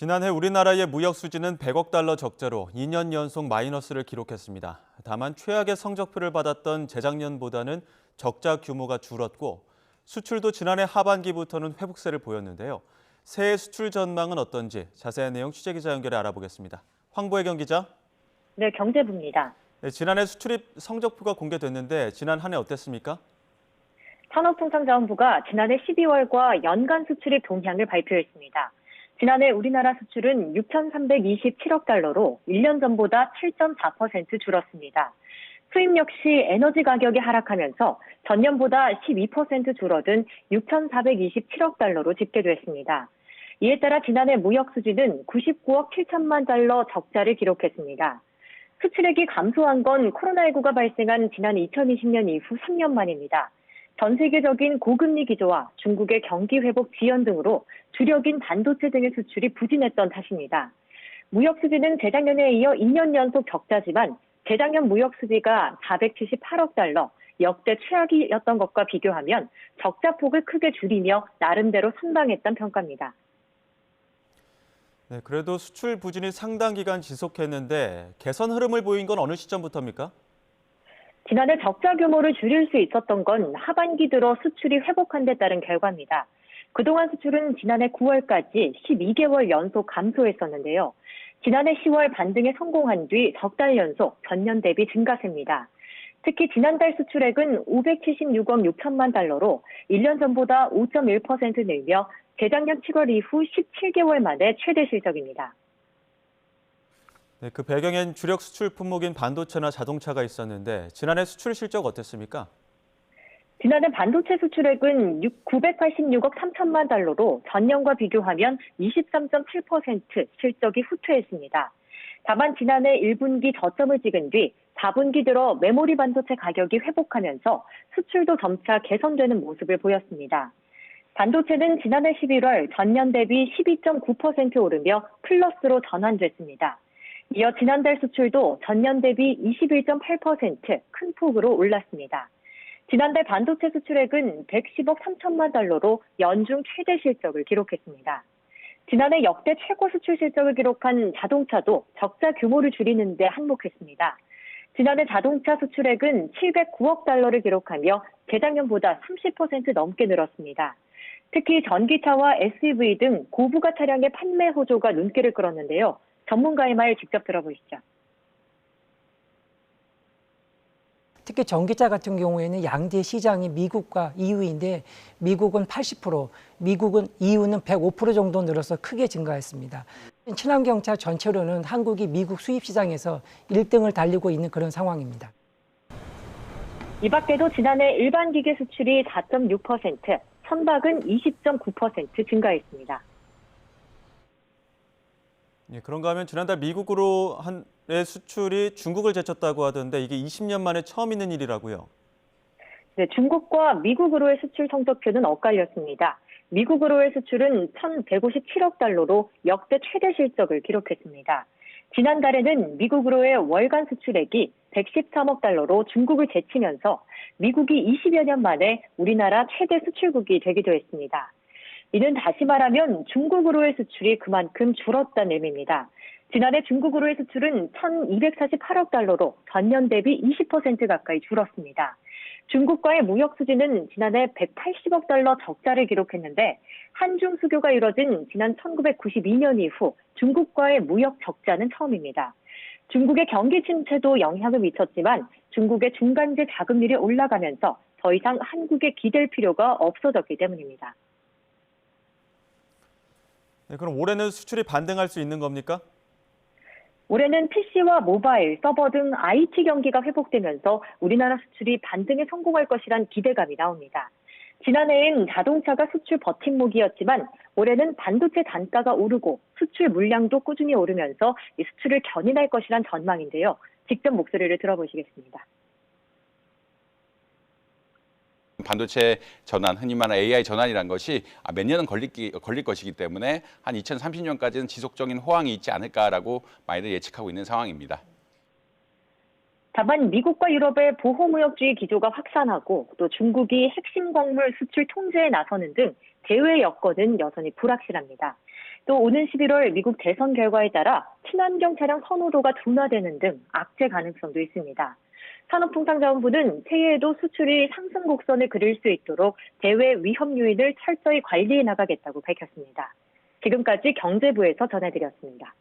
지난해 우리나라의 무역 수지는 100억 달러 적자로 2년 연속 마이너스를 기록했습니다. 다만 최악의 성적표를 받았던 재작년보다는 적자 규모가 줄었고 수출도 지난해 하반기부터는 회복세를 보였는데요. 새해 수출 전망은 어떤지 자세한 내용 취재기자 연결해 알아보겠습니다. 황보혜경 기자. 네, 경제부입니다. 네, 지난해 수출입 성적표가 공개됐는데 지난 한 해 어땠습니까? 산업통상자원부가 지난해 12월과 연간 수출입 동향을 발표했습니다. 지난해 우리나라 수출은 6,327억 달러로 1년 전보다 7.4% 줄었습니다. 수입 역시 에너지 가격이 하락하면서 전년보다 12% 줄어든 6,427억 달러로 집계됐습니다. 이에 따라 지난해 무역 수지는 99억 7천만 달러 적자를 기록했습니다. 수출액이 감소한 건 코로나19가 발생한 지난 2020년 이후 3년 만입니다. 전 세계적인 고금리 기조와 중국의 경기 회복 지연 등으로 주력인 반도체 등의 수출이 부진했던 탓입니다. 무역 수지는 재작년에 이어 2년 연속 적자지만 재작년 무역 수지가 478억 달러, 역대 최악이었던 것과 비교하면 적자 폭을 크게 줄이며 나름대로 선방했던 평가입니다. 네, 그래도 수출 부진이 상당 기간 지속했는데 개선 흐름을 보인 건 어느 시점부터입니까? 지난해 적자 규모를 줄일 수 있었던 건 하반기 들어 수출이 회복한 데 따른 결과입니다. 그동안 수출은 지난해 9월까지 12개월 연속 감소했었는데요. 지난해 10월 반등에 성공한 뒤 석 달 연속 전년 대비 증가세입니다. 특히 지난달 수출액은 576억 6천만 달러로 1년 전보다 5.1% 늘며 재작년 7월 이후 17개월 만에 최대 실적입니다. 네, 그 배경엔 주력 수출 품목인 반도체나 자동차가 있었는데 지난해 수출 실적 어땠습니까? 지난해 반도체 수출액은 986억 3천만 달러로 전년과 비교하면 23.7% 실적이 후퇴했습니다. 다만 지난해 1분기 저점을 찍은 뒤 4분기 들어 메모리 반도체 가격이 회복하면서 수출도 점차 개선되는 모습을 보였습니다. 반도체는 지난해 11월 전년 대비 12.9% 오르며 플러스로 전환됐습니다. 이어 지난달 수출도 전년 대비 21.8% 큰 폭으로 올랐습니다. 지난달 반도체 수출액은 110억 3천만 달러로 연중 최대 실적을 기록했습니다. 지난해 역대 최고 수출 실적을 기록한 자동차도 적자 규모를 줄이는 데 한몫했습니다. 지난해 자동차 수출액은 709억 달러를 기록하며 재작년보다 30% 넘게 늘었습니다. 특히 전기차와 SUV 등 고부가 차량의 판매 호조가 눈길을 끌었는데요. 전문가의 말 직접 들어보시죠. 특히 전기차 같은 경우에는 양대 시장이 미국과 EU인데 미국은 80%, 미국은 EU는 105% 정도 늘어서 크게 증가했습니다. 친환경차 전체로는 한국이 미국 수입 시장에서 1등을 달리고 있는 그런 상황입니다. 이 밖에도 지난해 일반 기계 수출이 4.6%, 선박은 20.9% 증가했습니다. 예, 그런가 하면 지난달 미국으로 한의 수출이 중국을 제쳤다고 하던데 이게 20년 만에 처음 있는 일이라고요. 네, 중국과 미국으로의 수출 성적표는 엇갈렸습니다. 미국으로의 수출은 1,157억 달러로 역대 최대 실적을 기록했습니다. 지난달에는 미국으로의 월간 수출액이 113억 달러로 중국을 제치면서 미국이 20여 년 만에 우리나라 최대 수출국이 되기도 했습니다. 이는 다시 말하면 중국으로의 수출이 그만큼 줄었다는 의미입니다. 지난해 중국으로의 수출은 1,248억 달러로 전년 대비 20% 가까이 줄었습니다. 중국과의 무역 수지는 지난해 180억 달러 적자를 기록했는데 한중 수교가 이뤄진 지난 1992년 이후 중국과의 무역 적자는 처음입니다. 중국의 경기 침체도 영향을 미쳤지만 중국의 중간재 자금률이 올라가면서 더 이상 한국에 기댈 필요가 없어졌기 때문입니다. 네, 그럼 올해는 수출이 반등할 수 있는 겁니까? 올해는 PC와 모바일, 서버 등 IT 경기가 회복되면서 우리나라 수출이 반등에 성공할 것이란 기대감이 나옵니다. 지난해엔 자동차가 수출 버팀목이었지만 올해는 반도체 단가가 오르고 수출 물량도 꾸준히 오르면서 이 수출을 견인할 것이란 전망인데요. 직접 목소리를 들어보시겠습니다. 반도체 전환, 흔히 말하는 AI 전환이라는 것이 몇 년은 걸릴 것이기 때문에 한 2030년까지는 지속적인 호황이 있지 않을까라고 많이들 예측하고 있는 상황입니다. 다만 미국과 유럽의 보호무역주의 기조가 확산하고 또 중국이 핵심 광물 수출 통제에 나서는 등 대외 여건은 여전히 불확실합니다. 또 오는 11월 미국 대선 결과에 따라 친환경 차량 선호도가 둔화되는 등 악재 가능성도 있습니다. 산업통상자원부는 새해에도 수출이 상승 곡선을 그릴 수 있도록 대외 위험 요인을 철저히 관리해 나가겠다고 밝혔습니다. 지금까지 경제부에서 전해드렸습니다.